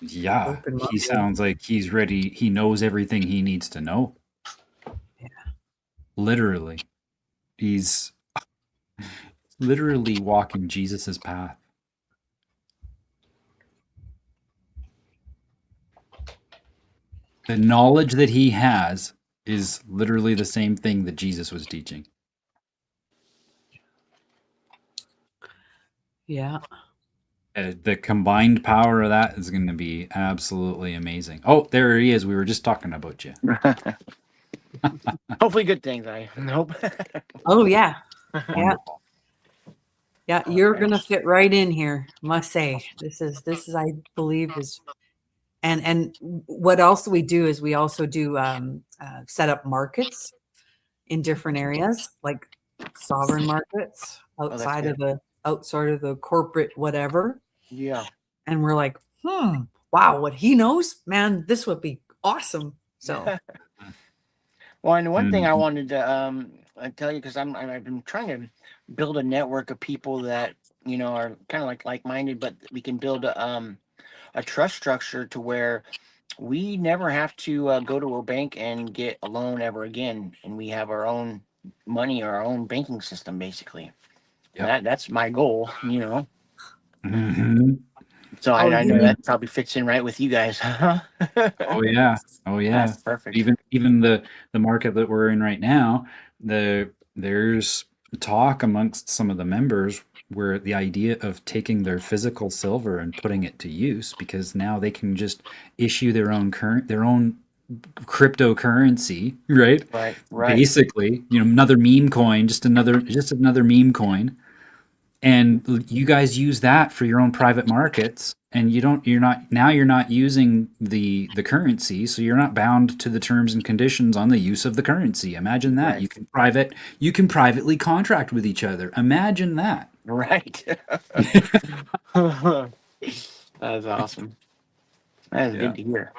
Yeah, he Open-minded. sounds like he's ready. He knows everything he needs to know. Yeah. Literally. He's literally walking Jesus's path. The knowledge that he has is literally the same thing that Jesus was teaching. Yeah. The combined power of that is going to be absolutely amazing. Oh, there he is. We were just talking about you. Hopefully, good things. I hope. Oh yeah. Yeah. Wonderful. Yeah. Oh, You're man. gonna fit right in here, must say. This is I believe is and what else we do is we also do set up markets in different areas, like sovereign markets Oh, that's outside good. of the corporate whatever. Yeah. And we're like, wow, what he knows, man, this would be awesome. So Well, and one thing I Mhm. wanted to tell you, because I've been trying to build a network of people that are kind of like-minded, but we can build a trust structure to where we never have to go to a bank and get a loan ever again, and we have our own money, our own banking system, basically. And Yep. that's my goal. Mhm. So oh I you know mean that probably fits in right with you guys. Oh yeah. Oh yeah. That's perfect. Even the market that we're in right now, there's talk amongst some of the members where the idea of taking their physical silver and putting it to use because now they can just issue their own cryptocurrency, right? Right, right. Basically, another meme coin, just another meme coin, and you guys use that for your own private markets, and you're not using the currency, so you're not bound to the terms and conditions on the use of the currency. Imagine that. Right, You can privately contract with each other. Imagine that. right. That's awesome. That is Yeah. good to hear.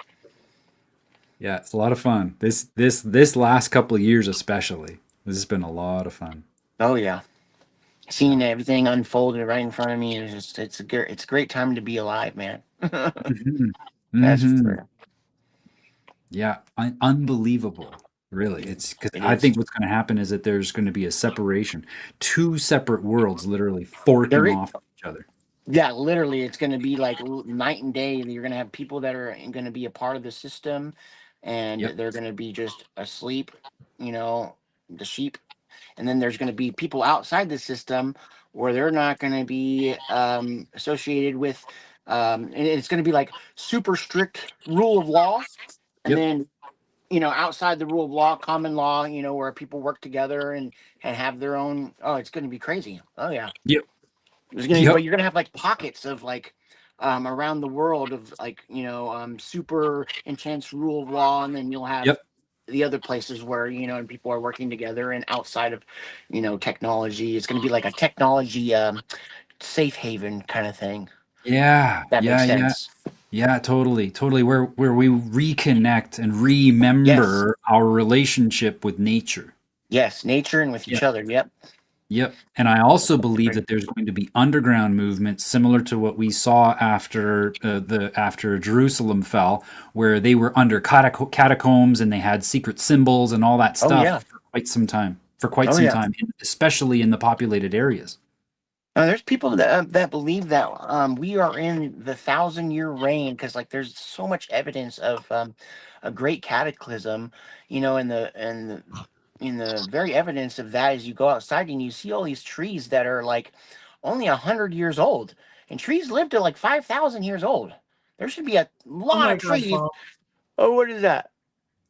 Yeah, it's a lot of fun. This last couple of years especially. This has been a lot of fun. Oh yeah, Yeah. seeing everything unfolded right in front of me is just it's a great time to be alive, man. Mhm. That's for Mhm. sure. Yeah, unbelievable. Really. It's because It I is. think what's going to happen is that there's going to be a separation, two separate worlds literally forking There is, off of each other. yeah, literally, it's going to be like night and day. You're going to have people that are going to be a part of the system, and Yep. they're going to be just asleep, you know, the sheep. And then there's going to be people outside the system where they're not going to be associated with, and it's going to be like super strict rule of law. And Yep. then, outside the rule of law, common law, where people work together and have their own. Oh, it's going to be crazy. Oh yeah. Yep. There's gonna, Yep. but you're gonna have like pockets of like around the world of like super intense rule of law, and then you'll have Yep. the other places where and people are working together, and outside of technology, it's gonna be like a technology safe haven kind of thing. Yeah. That Yeah. makes Yeah. sense. Yeah. Totally. Totally. Where we reconnect and Yes, remember our relationship with nature. yes, nature and with Yeah. each other. Yep. Yep. And I also believe that there's going to be underground movements similar to what we saw after Jerusalem fell, where they were under catacombs and they had secret symbols and all that Oh yeah. stuff for quite some time. For quite Oh some yeah. time, especially in the populated areas. There's people that believe that we are in the 1,000-year reign, because like there's so much evidence of a great cataclysm, and the very evidence of that is you go outside and you see all these trees that are like only 100 years old, and trees live to like 5,000 years old. There should be a oh lot my of god, trees. Paul. Oh, what is that?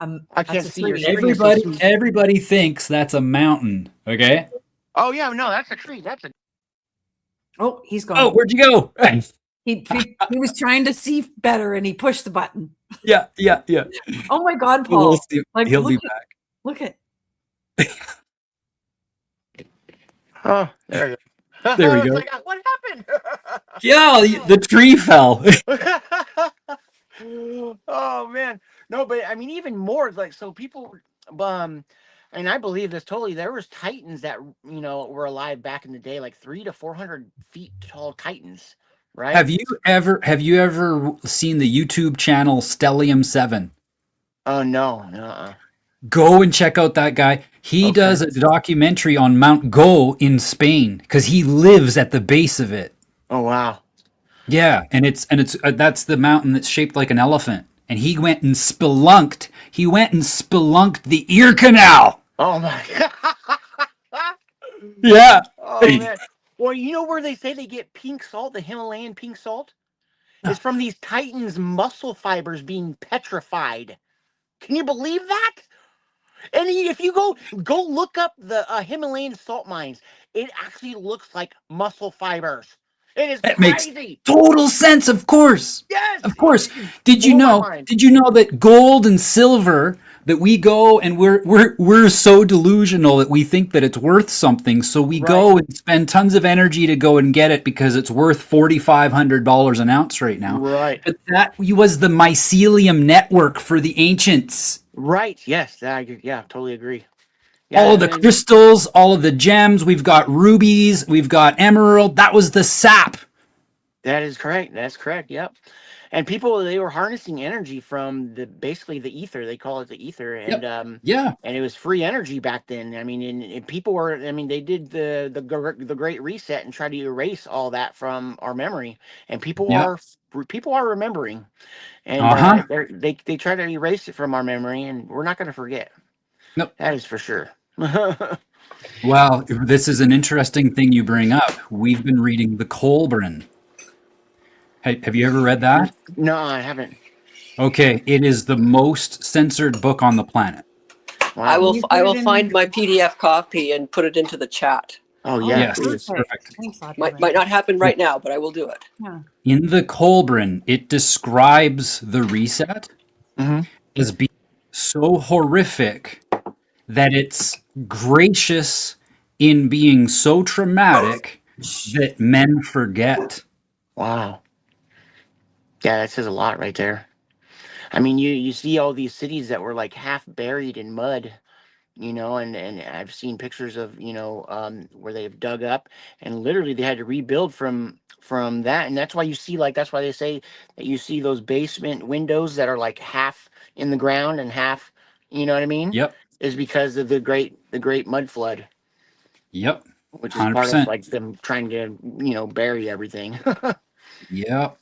I That's can't a see your tree. screen. It's so Everybody, small. everybody thinks that's a mountain. Okay. Oh yeah, no, that's a tree. That's a Oh, he's Oh, gone. where'd you go? He was trying to see better and he pushed the button. Yeah, yeah, yeah. Oh my god, We'll Paul. see. Like He'll be back. look at oh, there you go. There we I was go. like, what happened? Yeah, the tree fell. Oh man, no, but I mean, even more like so people, um, and I believe this totally. There was titans that were alive back in the day, like 300 to 400 feet tall titans, right? Have you ever seen the YouTube channel Stellium 7? Oh no, Go and check out that guy. He okay. does a documentary on Mount Go in Spain because he lives at the base of it. Oh wow. Yeah, and it's that's the mountain that's shaped like an elephant. And he went and spelunked. He went and spelunked the ear canal. Oh my Yeah. Oh man. Well, you know where they say they get pink salt, the Himalayan pink salt? Is from these titans' muscle fibers being petrified. Can you believe that? And if you go look up the Himalayan salt mines, it actually looks like muscle fibers. It is That makes crazy. total sense, of course. Yes. Of course. It Did you blew my know? mind. Did you know that gold and silver that we go and we're so delusional that we think that it's worth something, so we Right. go and spend tons of energy to go and get it because it's worth $4,500 an ounce right now. Right. But that was the mycelium network for the ancients. Right. Yes. Yeah. Totally agree. Yeah. All of the and- crystals, all of the gems, we've got rubies, we've got emerald. That was the sap. That is correct. That's correct. Yep. And people, they were harnessing energy from basically the ether. They call it the ether, and Yep. Yeah. and it was free energy back then. I mean, and people were. I mean, they did the Great Reset and try to erase all that from our memory, and people Yeah. are remembering, and Uh-huh. they try to erase it from our memory, and we're not going to forget. Nope. That is for sure. Well, this is an interesting thing you bring up. We've been reading the Kolbrin. Have you ever read that? No, I haven't. Okay, it is the most censored book on the planet. Wow. I will You I put will it in- find my PDF copy and put it into the chat. Oh Oh, yeah. Yes, please. perfect. Thanks, Audrey. Might not happen right now, but I will do it. Yeah. In the Kolbrin, it describes the reset Mhm. as being so horrific that it's gracious in being so traumatic that men forget. Wow. Yeah, that says a lot right there. I mean, you see all these cities that were like half buried in mud, and I've seen pictures of, where they've dug up and literally they had to rebuild from that. And that's why that's why they say that you see those basement windows that are like half in the ground and half, you know what I mean? Yep, Is because of the great mud flood, yep, which is part of 100%. like them trying to, bury everything. Yep,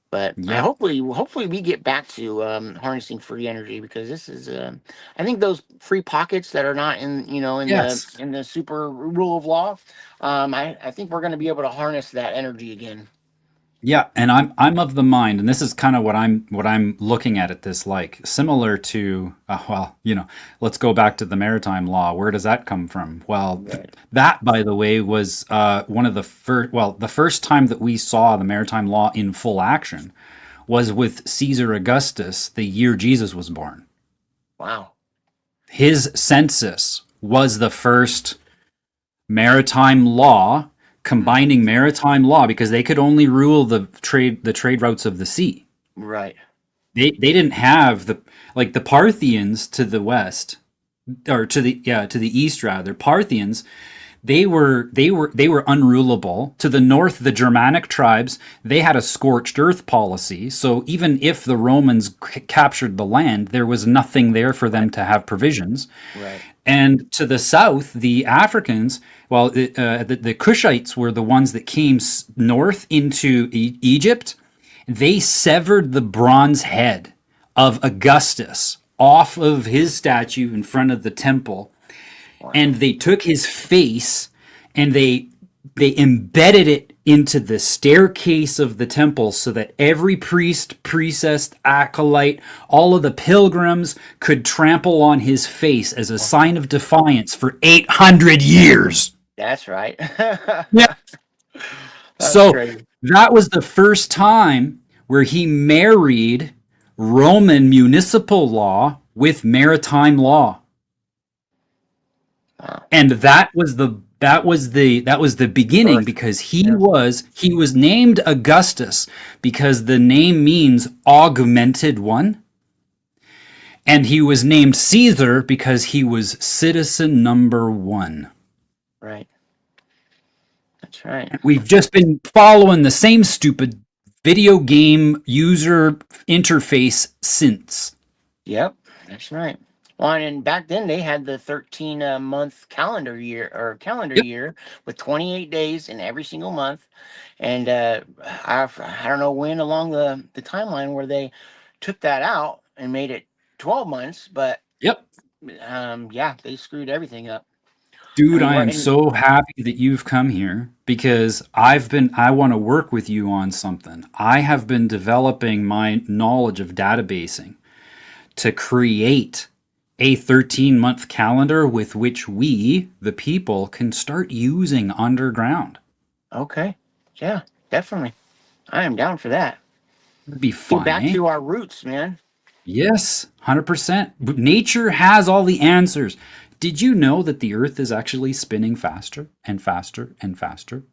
But yep. hopefully we get back to harnessing free energy, because this is I think those free pockets that are not in Yes. in the super rule of law, I think we're going to be able to harness that energy again. Yeah, and I'm of the mind, and this is kind of what I'm looking at this like, similar to let's go back to the maritime law. Where does that come from? Well, Right. that, by the way, was one of the the first time that we saw the maritime law in full action was with Caesar Augustus, the year Jesus was born. Wow. His census was the first maritime law, combining maritime law, because they could only rule the trade routes of the sea. Right. They didn't have the Parthians to the west, or to the east rather. Parthians, they were unrulable. To the north, the Germanic tribes, they had a scorched earth policy. So even if the Romans captured the land, there was nothing there for them to have provisions. Right. And to the south, the Africans, the Cushites were the ones that came north into Egypt. They severed the bronze head of Augustus off of his statue in front of the temple, and they took his face and they embedded it into the staircase of the temple, so that every priest, priestess, acolyte, all of the pilgrims could trample on his face as a sign of defiance for 800 years. That's right. Yeah. That's So crazy. that was the first time where he married Roman municipal law with maritime law. Wow. And that was the beginning, Birth. because he was named Augustus because the name means augmented one. And he was named Caesar because he was citizen number one. Right. That's That's right. We've just been following the same stupid video game user interface since. Yep, that's right. Well, and back then they had the 13 month calendar Yep. year with 28 days in every single month. And I don't know when along the timeline where they took that out and made it 12 months, but Yep. yeah, they screwed everything up. Dude, mean, I am we're in- so happy that you've come here because I want to work with you on something. I have been developing my knowledge of databasing to create a 13-month calendar with which we, the people, can start using underground. Okay. Yeah, definitely. I am down for that. It'd be Get fun, back eh? to our roots, man. Yes, 100%. But nature has all the answers. Did you know that the Earth is actually spinning faster and faster and faster?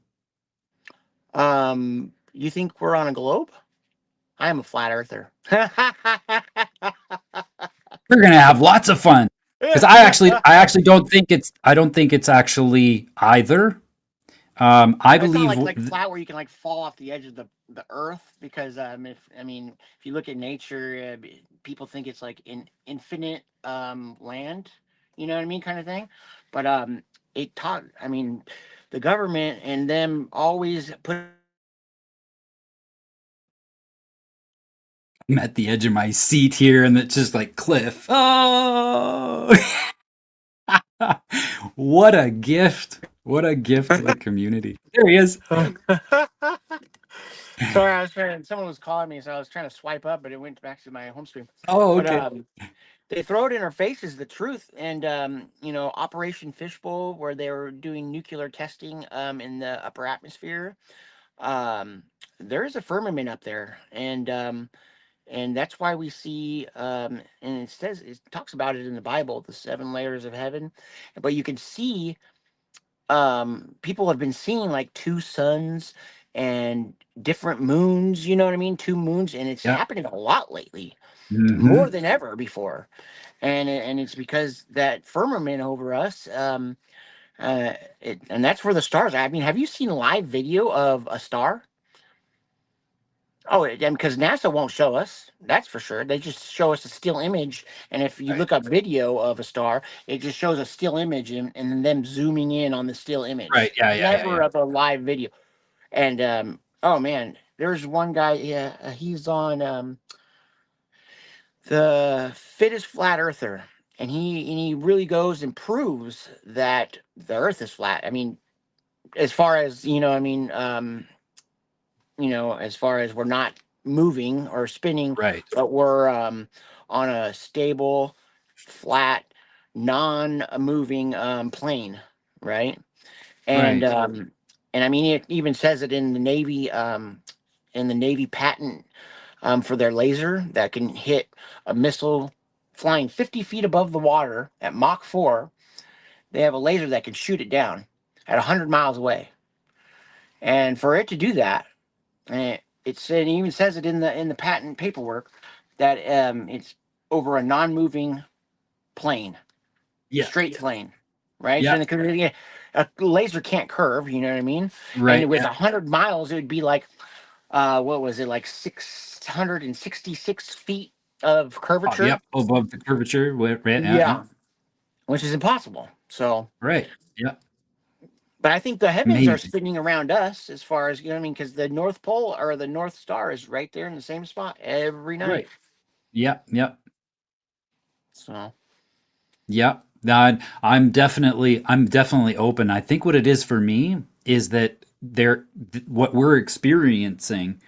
You think we're on a globe? I am a flat earther. We're gonna have lots of fun because I actually don't think it's actually either. I It's not believe like flat where you can like fall off the edge of the earth because if you look at nature, people think it's like in infinite land, you know what I mean, kind of thing. But it taught. I mean, the government and them always put. I'm at the edge of my seat here, and it's just like cliff. Oh, what a gift! What a gift to the community. There he is. Sorry, someone was calling me, so I was trying to swipe up, but it went back to my home screen. Oh, But okay. they throw it in our faces, the truth. And Operation Fishbowl, where they were doing nuclear testing in the upper atmosphere. Um, there is a firmament up there, and that's why we see and it talks about it in the Bible, the 7 layers of heaven. But you can see people have been seeing like 2 suns and different moons, you know what I mean? 2 moons, and it's Yeah. happening a lot lately, Mhm. more than ever before. And it's because that firmament over us, and that's where the stars are. I mean, have you seen live video of a star? Oh, and because NASA won't show us, that's for sure. They just show us a still image, and if you Right. look up video of a star, it just shows a still image and then them zooming in on the still image. Right. Yeah. Never of a live video. And oh man, there's one guy. Yeah, he's on the Fittest Flat Earther, and he really goes and proves that the Earth is flat. I mean, as far as as far as we're not moving or spinning, Right. but we're on a stable, flat, non-moving plane, right? And Right. and I mean, it even says it in the Navy patent for their laser that can hit a missile flying 50 feet above the water at Mach 4. They have a laser that can shoot it down at 100 miles away. And for it to do that, it even says it in the patent paperwork that it's over a non-moving plane, Yeah. straight plane, right? Yeah. So a laser can't curve, you know what I mean? Right. And with Yeah. 100 miles, it would be like, what was it, like 666 feet of Oh, curvature? yep. Above the curvature. Right. Yeah, which is impossible. So, Right. Yeah. but I think the heavens are Amazing. spinning around us as far as, you know what I mean? Because the North Pole or the North Star is right there in the same spot every night. Right. Yeah. Yeah. So, Yeah, that I'm definitely open. I think what it is for me is that what we're experiencing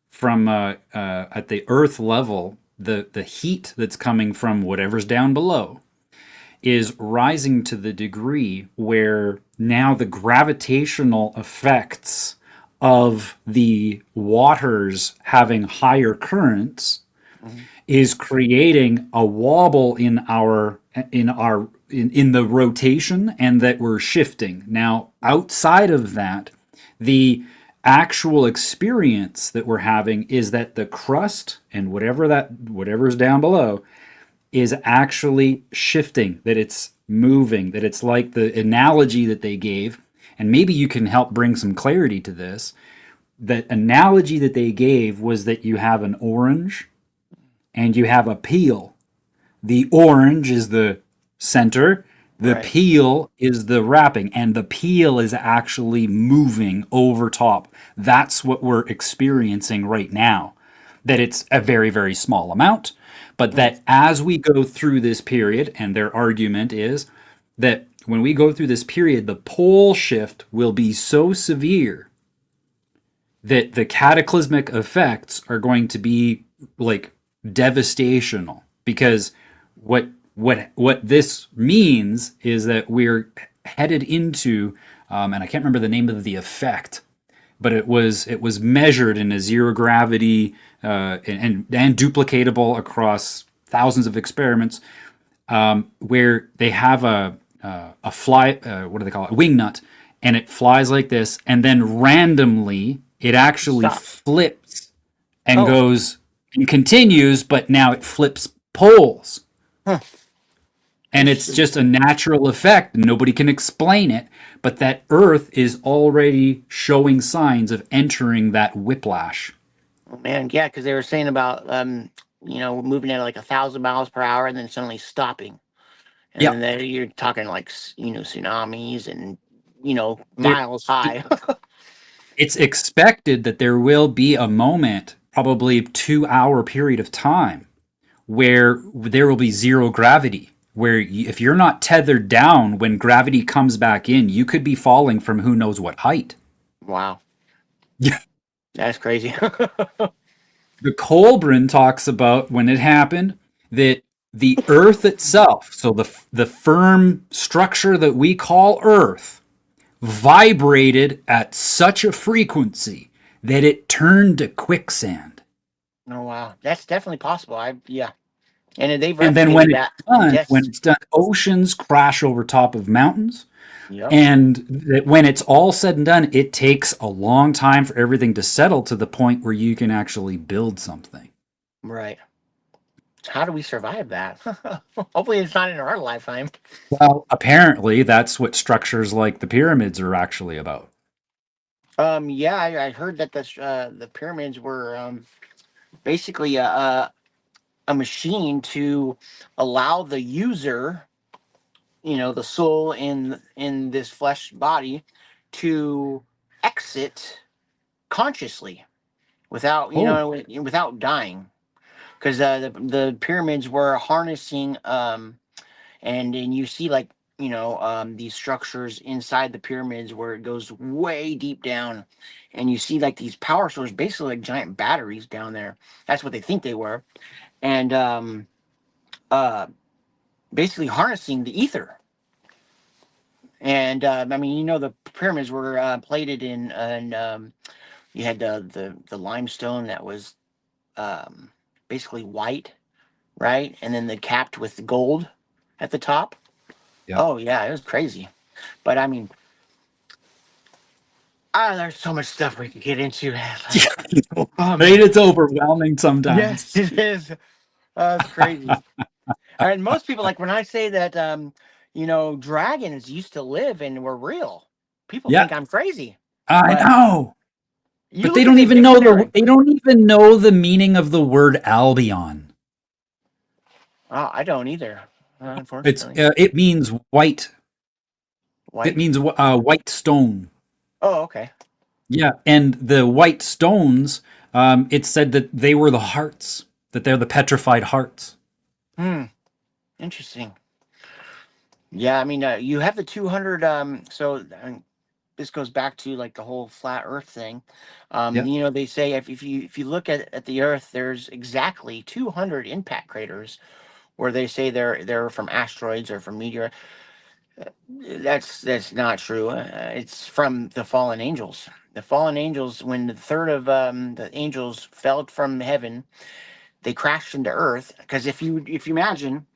from at the Earth level, the heat that's coming from whatever's down below is rising to the degree where now the gravitational effects of the waters having higher currents is creating a wobble in the rotation, and that we're shifting. Now, outside of that, the actual experience that we're having is that the crust and whatever's down below is actually shifting, that it's moving, that it's like the analogy that they gave and maybe you can help bring some clarity to this. The analogy that they gave was that you have an orange and you have a peel. The orange is the center, the Right. peel is the wrapping, and the peel is actually moving over top. That's what we're experiencing right now. That it's a very, very small amount, but that as we go through this period, and their argument is that when we go through this period, the pole shift will be so severe that the cataclysmic effects are going to be like devastational, because what this means is that we're headed into and I can't remember the name of the effect, but it was measured in a zero gravity and duplicatable across thousands of experiments, where they have a fly, what do they call it, a wing nut, and it flies like this, and then randomly it actually Stop. flips and Oh. goes and continues, but now it flips poles. Huh. And it's just a natural effect. Nobody can explain it, but that Earth is already showing signs of entering that whiplash. Oh, man, yeah, because they were saying about moving at like 1,000 miles per hour and then suddenly stopping, and Yeah. then you're talking like tsunamis and There- miles high. It's expected that there will be a moment, probably a 2 hour period of time, where there will be zero gravity. Where if you're not tethered down when gravity comes back in, you could be falling from who knows what height. Wow, Yeah. that's crazy. The Kolbrin talks about when it happened that the Earth itself, so the firm structure that we call Earth, vibrated at such a frequency that it turned to quicksand. Oh wow, that's definitely possible. Yeah, and they've And then when replicated it's that in done, tests. when it's done, oceans crash over top of mountains. Yep. And that when it's all said and done, it takes a long time for everything to settle to the point where you can actually build something. Right. How do we survive that? Hopefully, it's not in our lifetime. Well, apparently, that's what structures like the pyramids are actually about. Yeah, I heard that the pyramids were basically a machine to allow the user, the soul in this flesh body, to exit consciously without without dying, because the pyramids were harnessing and you see like these structures inside the pyramids where it goes way deep down, and you see like these power sources, basically like giant batteries down there. That's what they think they were, and uh basically harnessing the ether. And I mean, the pyramids were plated in, and you had the limestone that was basically white, right? And then they capped with gold at the top. Yeah. Oh yeah, it was crazy. But I mean, there's so much stuff we could get into. I mean, it's overwhelming sometimes. Yes, it is. It's crazy. And most people, like when I say that, dragons used to live and were real, people Yeah. think I'm crazy. I But know. You But look they at don't the even know dictionary. they don't even know the meaning of the word Albion. Oh, I don't either, It's unfortunately. it means white. White. It means white stone. Oh, okay. Yeah, and the white stones, it's said that they were the hearts, that they're the petrified hearts. Interesting. Yeah, I mean, you have the 200. So this goes back to like the whole flat Earth thing. Yeah. They say if you look at the Earth, there's exactly 200 impact craters where they say they're from asteroids or from meteor. That's not true. It's from the fallen angels. The fallen angels, when the third of the angels fell from heaven, they crashed into Earth. Because if you imagine,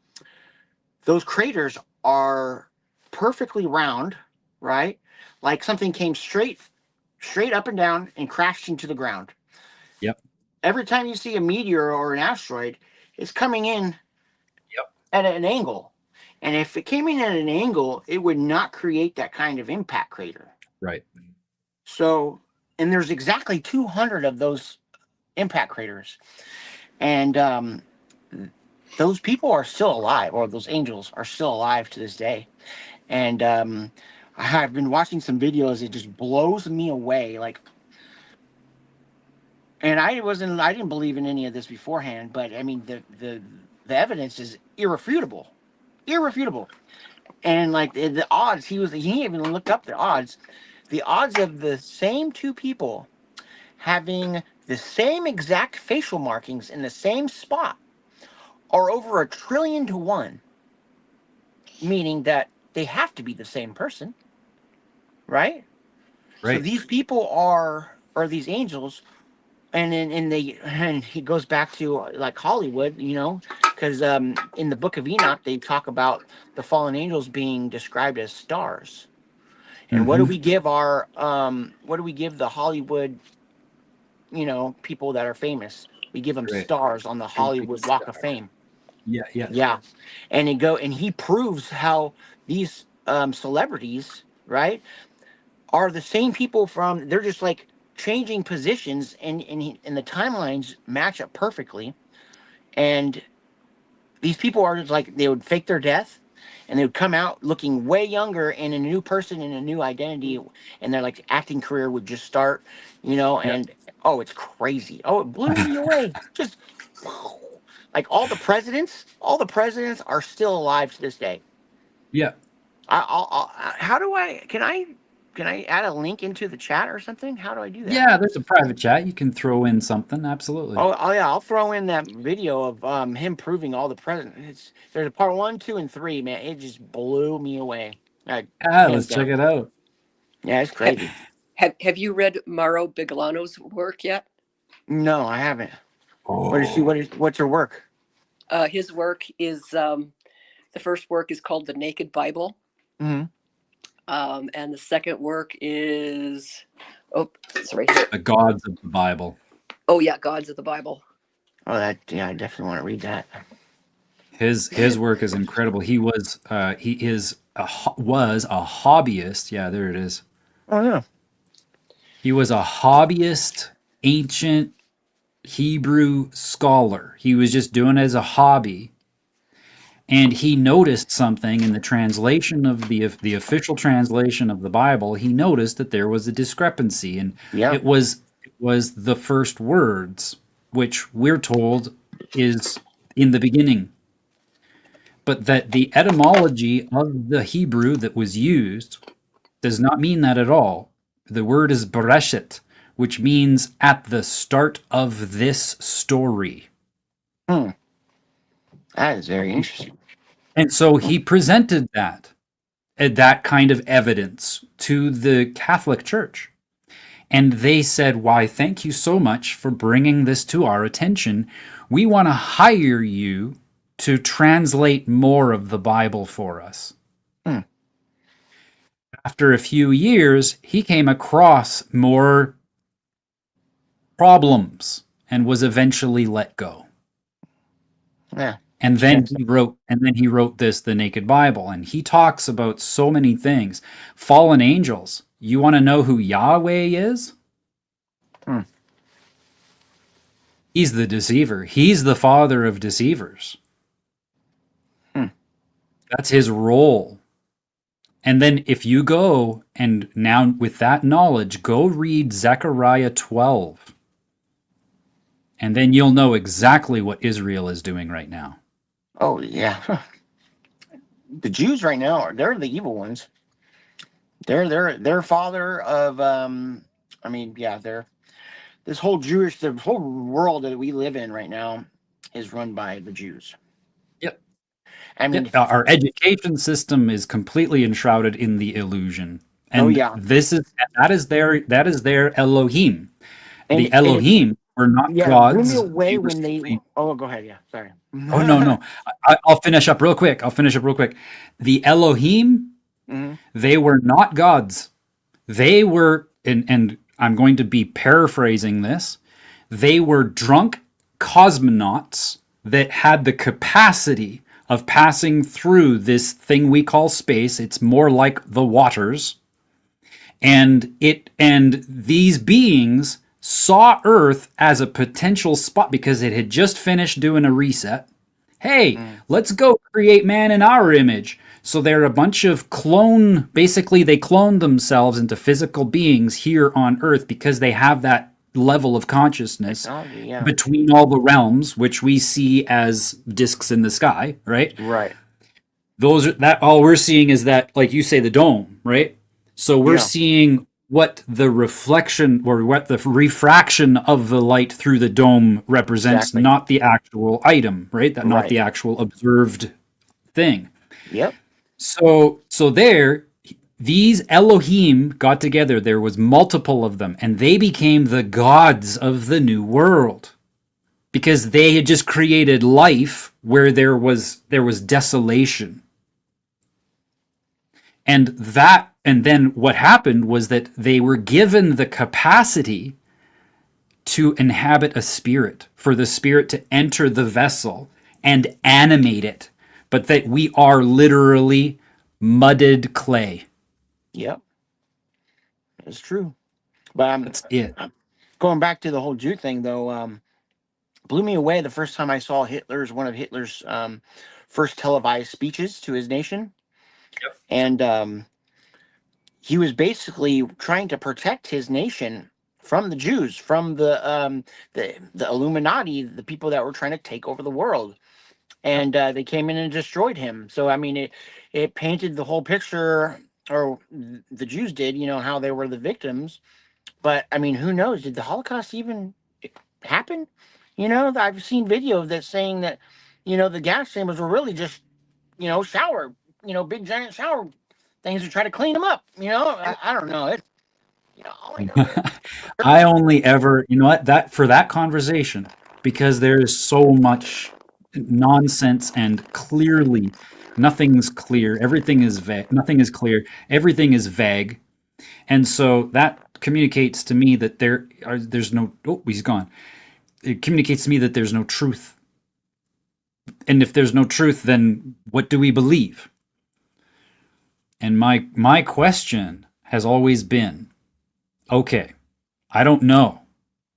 those craters are perfectly round, right? Like something came straight up and down and crashed into the ground. Yep. Every time you see a meteor or an asteroid, it's coming in at an angle. And if it came in at an angle, it would not create that kind of impact crater. Right. So, and there's exactly 200 of those impact craters. And those people are still alive, or those angels are still alive to this day. And I've been watching some videos. It just blows me away. Like, and I didn't believe in any of this beforehand, but I mean, the evidence is irrefutable, irrefutable. And like the odds, he even looked up the odds. The odds of the same two people having the same exact facial markings in the same spot are over 1,000,000,000,000 to 1, meaning that they have to be the same person, right? So Right. these people are these angels, and he goes back to like Hollywood, because in the Book of Enoch they talk about the fallen angels being described as stars. And what do Mhm. we give the Hollywood, people that are famous? We give them Right. stars on the Hollywood Walk of Fame. Yeah. Yeah. Yeah. And he proves how these celebrities, right, are the same people they're just like changing positions, and the timelines match up perfectly. And these people are just like, they would fake their death, and they would come out looking way younger and a new person in a new identity, and their like acting career would just start, Yeah. and oh, it's crazy. Oh, it blew me away. Just like all the presidents are still alive to this day. Yeah. How do can I add a link into the chat or something? How do I do that? Yeah. There's a private chat. You can throw in something. Absolutely. Oh yeah, I'll throw in that video of him proving all the presidents. There's a part 1, 2, and 3. Man, it just blew me away. Let's check it out. Yeah, it's crazy. Have you read Mauro Biglano's work yet? No, I haven't. What's her work? His work is the first work is called The Naked Bible. Mm-hmm. And the second work is it's right here. The gods of the Bible. Oh yeah, Gods of the Bible. Oh, I definitely want to read that. His work is incredible. He was a hobbyist. Yeah, there it is. Oh yeah. He was a hobbyist ancient Hebrew scholar. He was just doing it as a hobby. And he noticed something in the translation of the official translation of the Bible. He noticed that there was a discrepancy, and Yeah. it was the first words, which we're told is in the beginning. But that the etymology of the Hebrew that was used does not mean that at all. The word is Bereshit, which means at the start of this story. That is very interesting. And so he presented that kind of evidence to the Catholic Church. And they said, why, thank you so much for bringing this to our attention. We want to hire you to translate more of the Bible for us. After a few years, he came across more problems and was eventually let go. Yeah. And then he wrote this, The Naked Bible, and he talks about so many things. Fallen angels. You want to know who Yahweh is? He's the deceiver. He's the father of deceivers. That's his role. And then if you go, and now with that knowledge, go read Zechariah 12. And then you'll know exactly what Israel is doing right now. Oh yeah. The Jews right now they're the evil ones. They're father of they're the whole world that we live in right now is run by the Jews. Yep. I mean, our education system is completely enshrouded in the illusion. And that is their Elohim. The Elohim were not gods. Blew me away when they. Oh, go ahead. Yeah, sorry. Oh no. I'll finish up real quick. The Elohim, they were not gods. They were, and I'm going to be paraphrasing this. They were drunk cosmonauts that had the capacity of passing through this thing we call space. It's more like the waters. And these beings saw Earth as a potential spot because it had just finished doing a reset. Hey, let's go create man in our image. So they're a bunch of basically they cloned themselves into physical beings here on Earth because they have that level of consciousness Technology, yeah. between all the realms, which we see as discs in the sky, right? Right. All we're seeing is that, like you say, the dome, right? So we're Yeah. seeing what the reflection or what the refraction of the light through the dome represents, Exactly. not the actual item, right? Not Right. the actual observed thing. Yep. So these Elohim got together. There was multiple of them, and they became the gods of the new world because they had just created life where there was desolation. And then what happened was that they were given the capacity to inhabit a spirit, for the spirit to enter the vessel and animate it, but that we are literally mudded clay. Yep. It's true. But That's it. going back to the whole Jew thing, though, blew me away the first time I saw one of Hitler's first televised speeches to his nation. Yep. And he was basically trying to protect his nation from the Jews, from the Illuminati, the people that were trying to take over the world. And they came in and destroyed him. So, I mean, it painted the whole picture, or the Jews did, how they were the victims. But, I mean, who knows? Did the Holocaust even happen? I've seen video that's saying that, the gas chambers were really just, shower, big giant shower things to try to clean them up. I don't know. All I know is- I only ever, that for that conversation, because there is so much nonsense and clearly nothing's clear. Everything is vague. Nothing is clear. Everything is vague. And so that communicates to me that there's no, oh, he's gone. It communicates to me that there's no truth. And if there's no truth, then what do we believe? And my question has always been, okay, I don't know,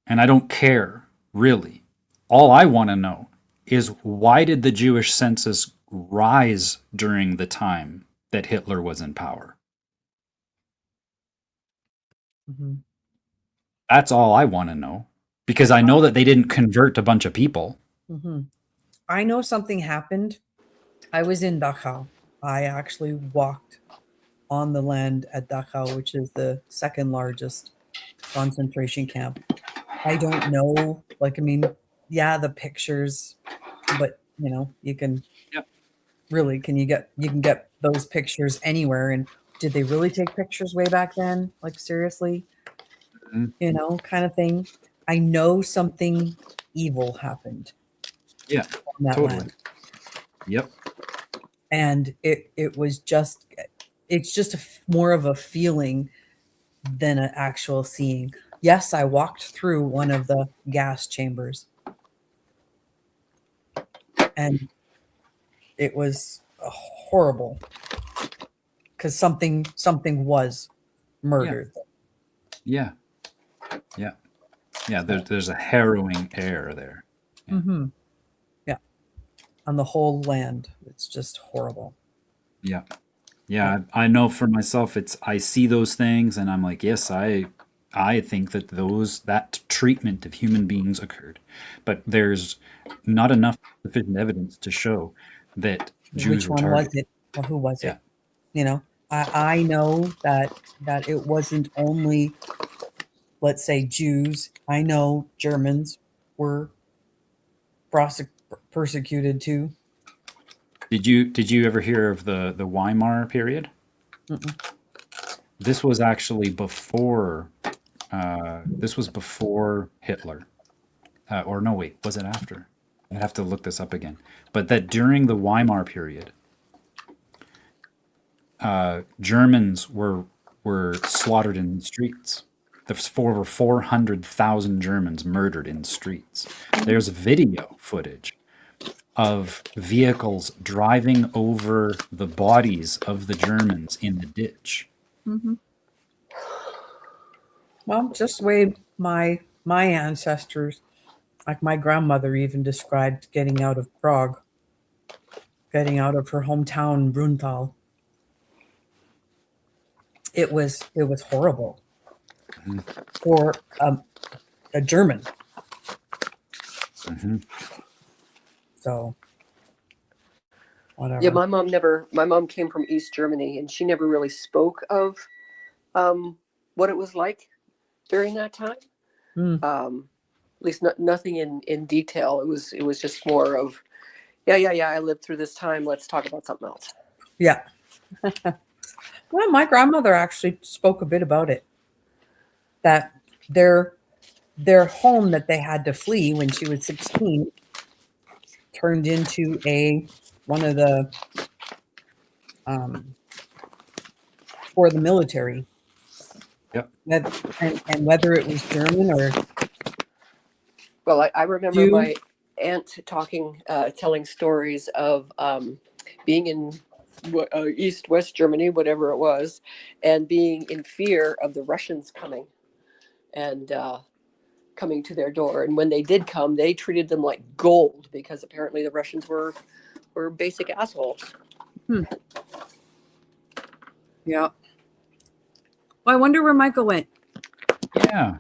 and I don't care, really. All I want to know is, why did the Jewish census rise during the time that Hitler was in power? Mhm. That's all I want to know, because I know that they didn't convert a bunch of people. Mhm. I know something happened. I was in Dachau. I actually walked on the land at Dachau, which is the second largest concentration camp. I don't know, yeah, the pictures, but you can Yep. really, you can get those pictures anywhere. And did they really take pictures way back then? Like, seriously, Mhm. kind of thing. I know something evil happened Yeah, on that totally. land. Yep. And it was just, it's just more of a feeling than an actual seeing. Yes, I walked through one of the gas chambers, and it was horrible because something was murdered. Yeah. Yeah. Yeah. There's a harrowing air there. Yeah. Mm-hmm. Yeah, on the whole land, it's just horrible. Yeah. Yeah. I know for myself, I see those things and I'm like, yes, I think that that treatment of human beings occurred, but there's not enough sufficient evidence to show that Jews Which were one was targeted. it, or who was Yeah. it? I know that it wasn't only, let's say, Jews. I know Germans were persecuted too. Did you ever hear of the Weimar period? Mm-mm. This was actually before. This was before Hitler, or no, wait, was it after? I'd have to look this up again. But that during the Weimar period, Germans were slaughtered in the streets. There's over 400,000 Germans murdered in streets. There's video footage of vehicles driving over the bodies of the Germans in the ditch. Mm-hmm. Well, just the way my ancestors, like my grandmother, even described getting out of Prague, getting out of her hometown Brunthal. It was horrible Mhm. for a German. Mhm. So whatever. Yeah, my mom came from East Germany, and she never really spoke of what it was like during that time. Mm, At least nothing in detail. It was just more of, yeah, I lived through this time. Let's talk about something else. yeah. Well, my grandmother actually spoke a bit about it. That their home that they had to flee when she was 16 turned into a one of the um, for the military. Yep. That and whether it was German or Well, I remember Jew. my aunt telling stories of being in East West Germany, whatever it was, and being in fear of the Russians coming and coming to their door. And when they did come, they treated them like gold because apparently the Russians were basic assholes. Yeah. Well, I wonder where Michael went. Yeah,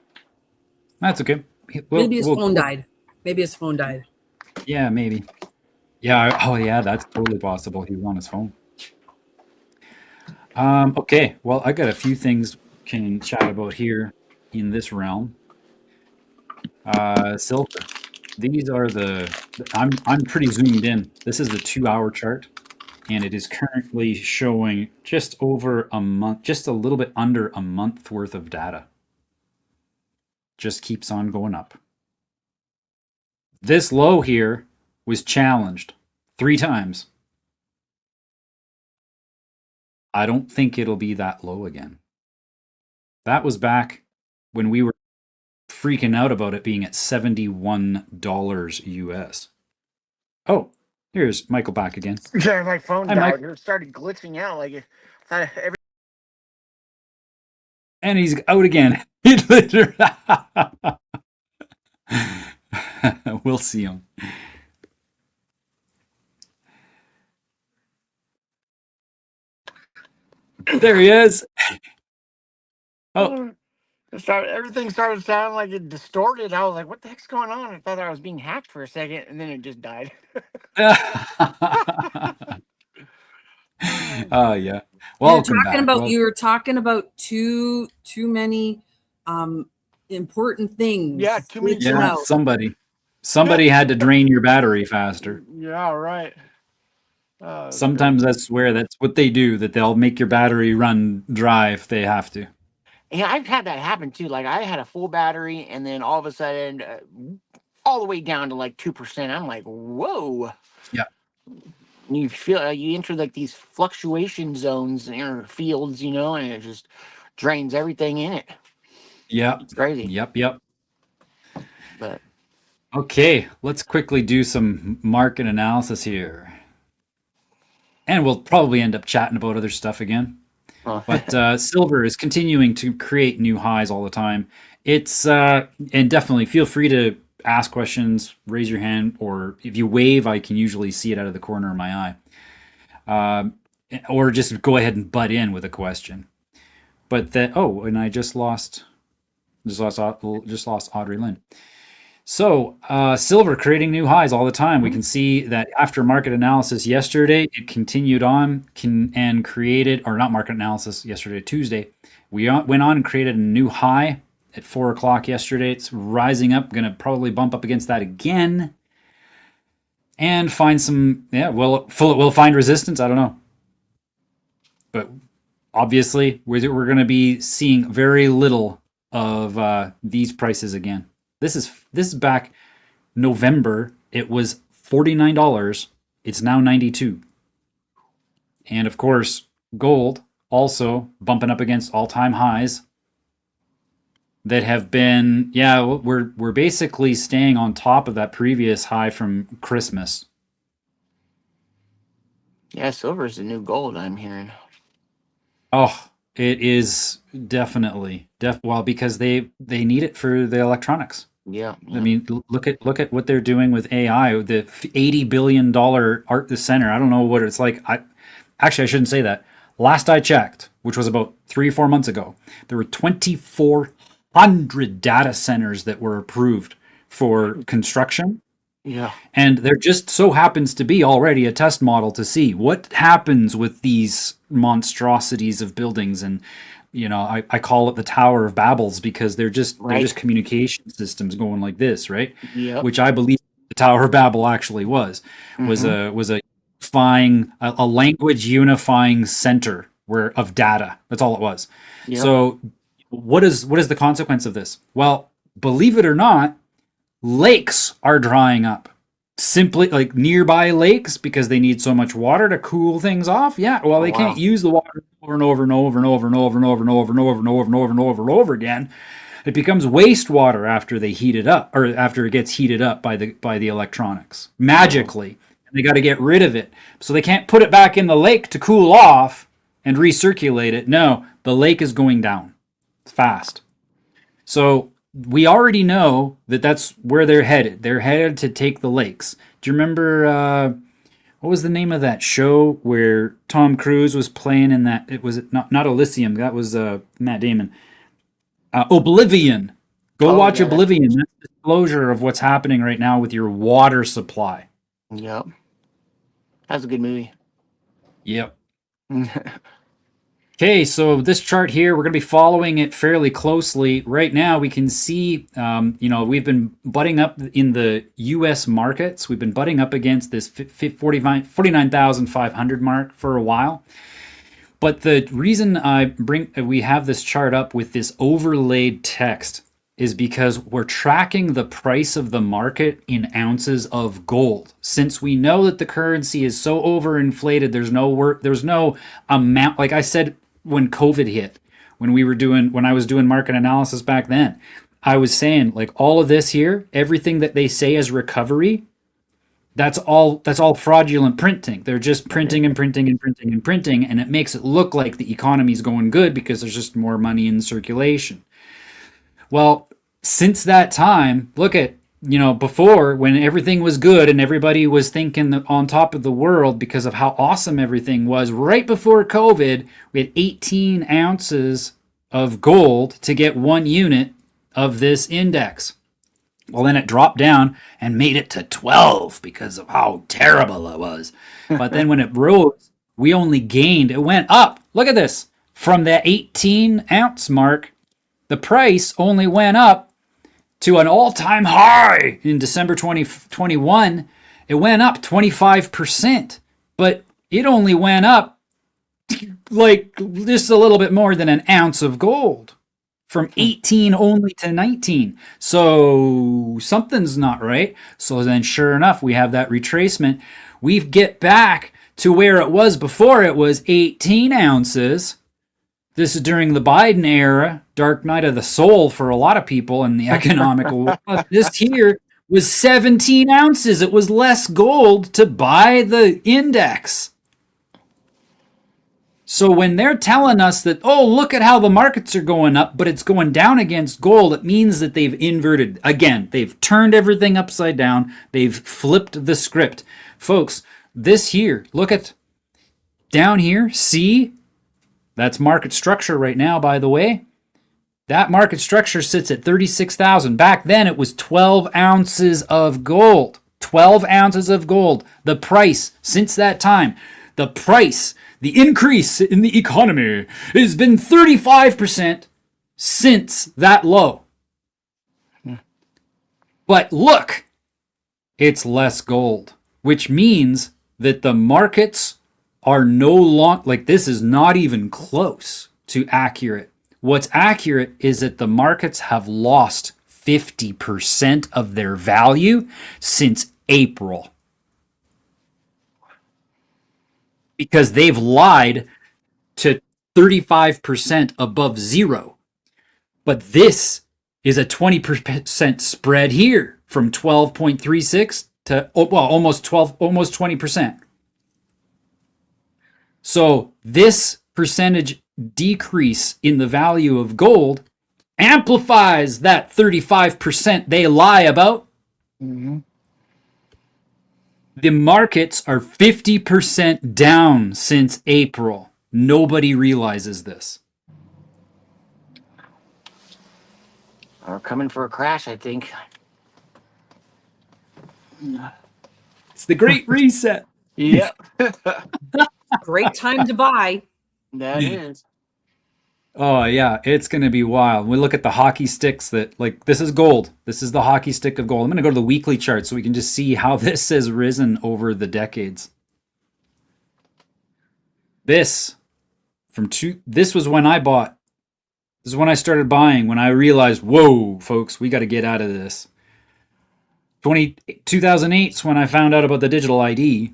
that's okay. Maybe his phone died. Maybe his phone died. Yeah, maybe. Yeah. Oh, yeah. That's totally possible. He was on his phone. Okay. Well, I got a few things we can chat about here in this realm. Silver. These are I'm pretty zoomed in. This is the 2-hour chart, and it is currently showing just over a month, just a little bit under a month worth of data. Just keeps on going up. This low here was challenged 3 times. I don't think it'll be that low again. That was back when we were freaking out about it being at $71 US. Oh, here's Michael back again. Yeah, my phone Hi, died. Mike. It started glitching out like it. Thought every And he's out again. He literally- we'll see him. There he is. Oh. everything started sounding like it distorted. I was like, "What the heck's going on?" I thought I was being hacked for a second, and then it just died. Oh yeah. Welcome back. Well, You were talking about too many important things. Yeah, too many glitching yeah, out. somebody had to drain your battery faster. Yeah, right. Sometimes that's what they do, that they'll make your battery run dry if they have to. Yeah, I've had that happen too. Like I had a full battery, and then all of a sudden, all the way down to like 2%. I'm like, "Whoa!" Yeah. You feel you enter like these fluctuation zones or fields, and it just drains everything in it. Yep. It's crazy. Yep. But Okay, let's quickly do some market analysis here. And we'll probably end up chatting about other stuff again. But silver is continuing to create new highs all the time. It's and definitely feel free to ask questions, raise your hand, or if you wave, I can usually see it out of the corner of my eye. Or just go ahead and butt in with a question. But and I just lost Audrey Lynn. So, silver creating new highs all the time. We can see that after market analysis yesterday, it continued on and created, or not market analysis yesterday, Tuesday. We went on and created a new high at 4 o'clock yesterday. It's rising up, going to probably bump up against that again and find some, we'll find resistance. I don't know. But obviously, we're going to be seeing very little of these prices again. This is back November. It was $49. It's now $92. And of course, gold also bumping up against all-time highs that have been, we're basically staying on top of that previous high from Christmas. yeah, silver is the new gold, I'm hearing. Oh, It is definitely well, because they need it for the electronics. Yeah. I mean, look at what they're doing with AI. The $80 billion art the center. I don't know what it's like. I shouldn't say that. Last I checked, which was about 3 or 4 months ago, there were 2,400 data centers that were approved for construction. Yeah. And there just so happens to be already a test model to see what happens with these monstrosities of buildings. And I call it the Tower of Babels, because they're just Right. communication systems going like this, right? Yep. Which I believe the Tower of Babel actually was Mhm. a unifying a language unifying center of data. That's all it was. Yep. So what is the consequence of this? Well, believe it or not, lakes are drying up. Simply, like nearby lakes, because they need so much water to cool things off. Yeah, well, Oh, they wow. can't use the water over and over and over and over and over and over and over and over and over and over and over and over again. It becomes wastewater after they heat it up, or after it gets heated up by the electronics magically. And they got to get rid of it, so they can't put it back in the lake to cool off and recirculate it. No, the lake is going down fast. So we already know that that's where they're headed. They're headed to take the lakes. Do you remember what was the name of that show where Tom Cruise was playing in that? It was not Elysium. That was Matt Damon. Oblivion. Go Oh, watch yeah. Oblivion. That's the disclosure of what's happening right now with your water supply. Yep. That's a good movie. Yep. Okay, so this chart here, we're going to be following it fairly closely. Right now, we can see, we've been butting up in the U.S. markets. We've been butting up against this 49,500 mark for a while. But the reason we have this chart up with this overlaid text is because we're tracking the price of the market in ounces of gold. Since we know that the currency is so overinflated, there's no amount. Like I said, when COVID hit, when I was doing market analysis back then, I was saying, like, all of this here, everything that they say is recovery, that's all fraudulent printing. They're just printing and printing and printing and printing, and it makes it look like the economy's going good because there's just more money in circulation. Well, since that time, look at, before, when everything was good and everybody was thinking on top of the world because of how awesome everything was, right before COVID, we had 18 ounces of gold to get 1 unit of this index. Well, then it dropped down and made it to 12 because of how terrible it was. But then when it rose, we only gained, it went up. Look at this. From that 18 ounce mark, the price only went up to an all-time high in December 2021. It went up 25%, but it only went up like just a little bit more than an ounce of gold, from 18 only to 19. So something's not right. So then sure enough, we have that retracement. We get back to where it was before. It was 18 ounces. This is during the Biden era, dark night of the soul for a lot of people in the economical. This here was 17 ounces. It was less gold to buy the index. So when they're telling us that, oh, look at how the markets are going up, but it's going down against gold, it means that they've inverted. Again, they've turned everything upside down. They've flipped the script. Folks, this here, look at down here, see? That's market structure right now, by the way. That market structure sits at 36,000. Back then, it was 12 ounces of gold. 12 ounces of gold. The price, since that time, the increase in the economy has been 35% since that low. But look, it's less gold, which means that the markets are no longer, like, this is not even close to accurate. What's accurate is that the markets have lost 50% of their value since April, because they've lied to 35% above zero. But this is a 20% spread here from 12.36 to, almost 20%. So this percentage decrease in the value of gold amplifies that 35% they lie about. Mm-hmm. The markets are 50% down since April. Nobody realizes this. We're coming for a crash, I think. It's the Great Reset. Yep. Great time to buy. That is. Oh, yeah, it's going to be wild. We look at the hockey sticks that, like, this is gold. This is the hockey stick of gold. I'm going to go to the weekly chart so we can just see how this has risen over the decades. This was when I bought. This is when I started buying, when I realized, whoa, folks, we got to get out of this. 2008 is when I found out about the digital ID.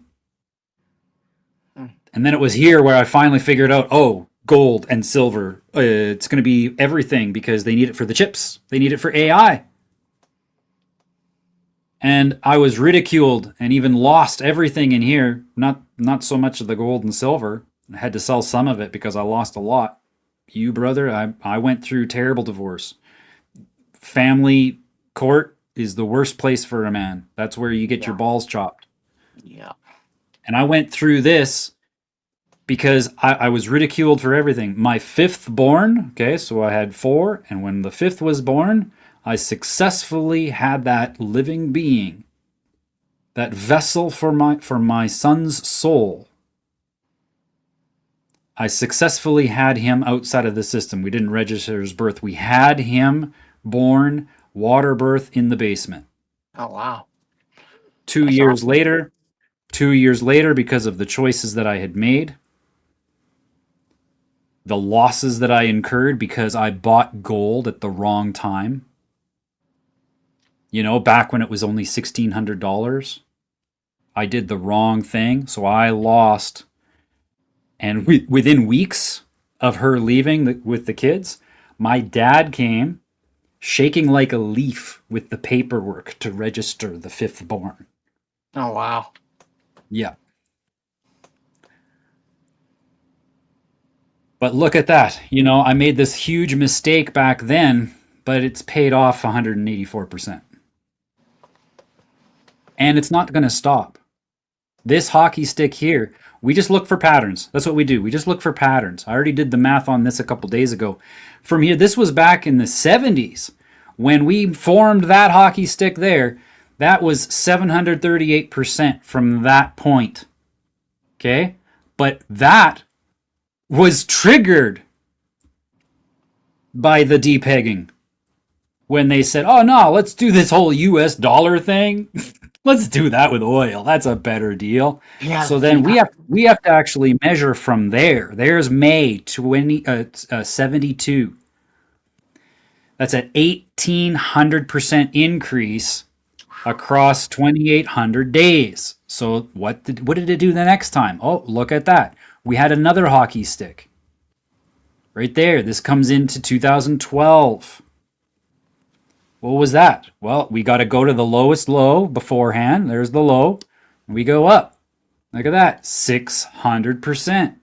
And then it was here where I finally figured out, oh, gold and silver, it's going to be everything because they need it for the chips. They need it for AI. And I was ridiculed and even lost everything in here. Not so much of the gold and silver. I had to sell some of it because I lost a lot. You, brother, I went through terrible divorce. Family court is the worst place for a man. That's where you get your balls chopped. Yeah. And I went through this because I was ridiculed for everything. My fifth born, okay, so I had 4, and when the 5th was born, I successfully had that living being, that vessel for my son's soul. I successfully had him outside of the system. We didn't register his birth. We had him born water birth in the basement. Oh, wow. 2 That's years awesome. later, 2 years later, because of the choices that I had made, the losses that I incurred because I bought gold at the wrong time. You know, back when it was only $1,600, I did the wrong thing. So I lost. And within weeks of her leaving with the kids, my dad came shaking like a leaf with the paperwork to register the 5th born. Oh, wow. Yeah. But look at that. You know, I made this huge mistake back then, but it's paid off 184%. And it's not going to stop. This hockey stick here, we just look for patterns. That's what we do. We just look for patterns. I already did the math on this a couple days ago. From here, this was back in the 70s. When we formed that hockey stick there, that was 738% from that point. Okay? But that was triggered by the depegging. When they said, oh no, let's do this whole US dollar thing. Let's do that with oil. That's a better deal. Yeah. So then we have to actually measure from there. There's May 72. That's an 1,800% increase across 2,800 days. So what did it do the next time? Oh, look at that. We had another hockey stick. Right there. This comes into 2012. What was that? Well, we got to go to the lowest low beforehand. There's the low. We go up. Look at that. 600%.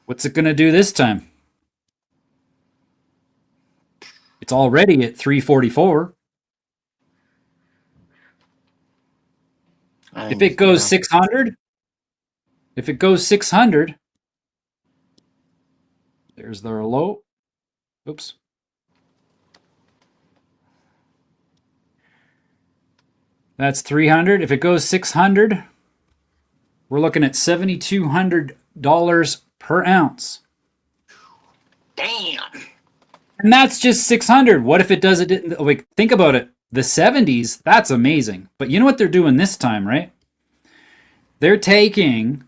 What's it going to do this time? It's already at 344. If it goes 600, there's their low. Oops. That's 300. If it goes 600, we're looking at $7,200 per ounce. Damn. And that's just 600. What if it does it? Like, think about it. The 70s, that's amazing. But you know what they're doing this time, right? They're taking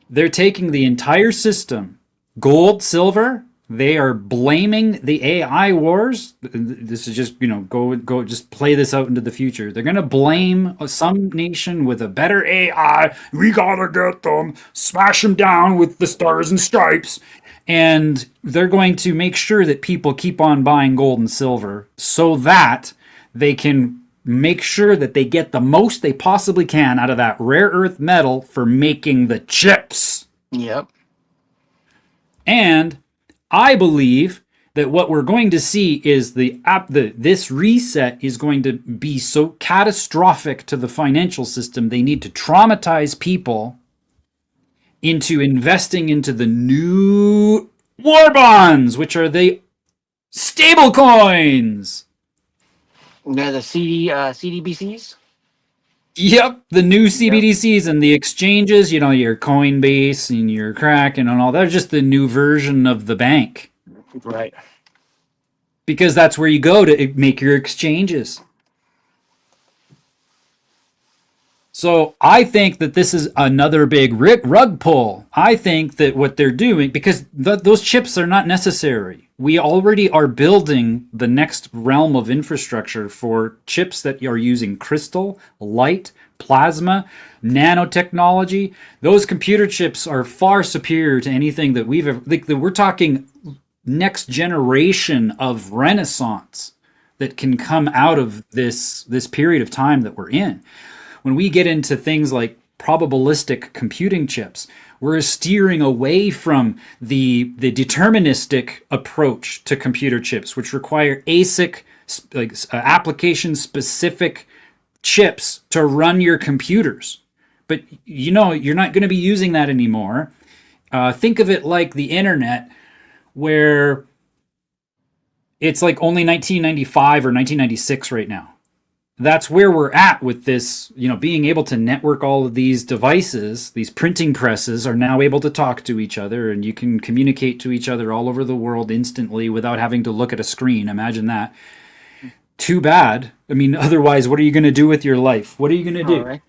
the entire system, gold, silver. They are blaming the AI wars. This is just, go just play this out into the future. They're going to blame some nation with a better AI. We got to get them, smash them down with the stars and stripes. And they're going to make sure that people keep on buying gold and silver so that they can make sure that they get the most they possibly can out of that rare earth metal for making the chips. Yep. And I believe that what we're going to see is this reset is going to be so catastrophic to the financial system, they need to traumatize people into investing into the new war bonds, which are the stable coins. Yeah, the CDBCs. Yep, the new CBDCs and the exchanges, you know, your Coinbase and your Kraken and all that are just the new version of the bank. Right. Because that's where you go to make your exchanges. So I think that this is another big rug pull. I think that what they're doing, because those chips are not necessary. We already are building the next realm of infrastructure for chips that are using crystal, light, plasma, nanotechnology. Those computer chips are far superior to anything that we've ever... we're talking next generation of renaissance that can come out of this period of time that we're in. When we get into things like probabilistic computing chips, we're steering away from the deterministic approach to computer chips, which require ASIC, application specific chips to run your computers. But you know, you're not going to be using that anymore. Think of it like the internet, where it's like only 1995 or 1996 right now. That's where we're at with this, you know, being able to network all of these devices. These printing presses are now able to talk to each other, and you can communicate to each other all over the world instantly without having to look at a screen. Imagine that. Too bad. I mean, otherwise, what are you going to do with your life? What are you going to do? Right.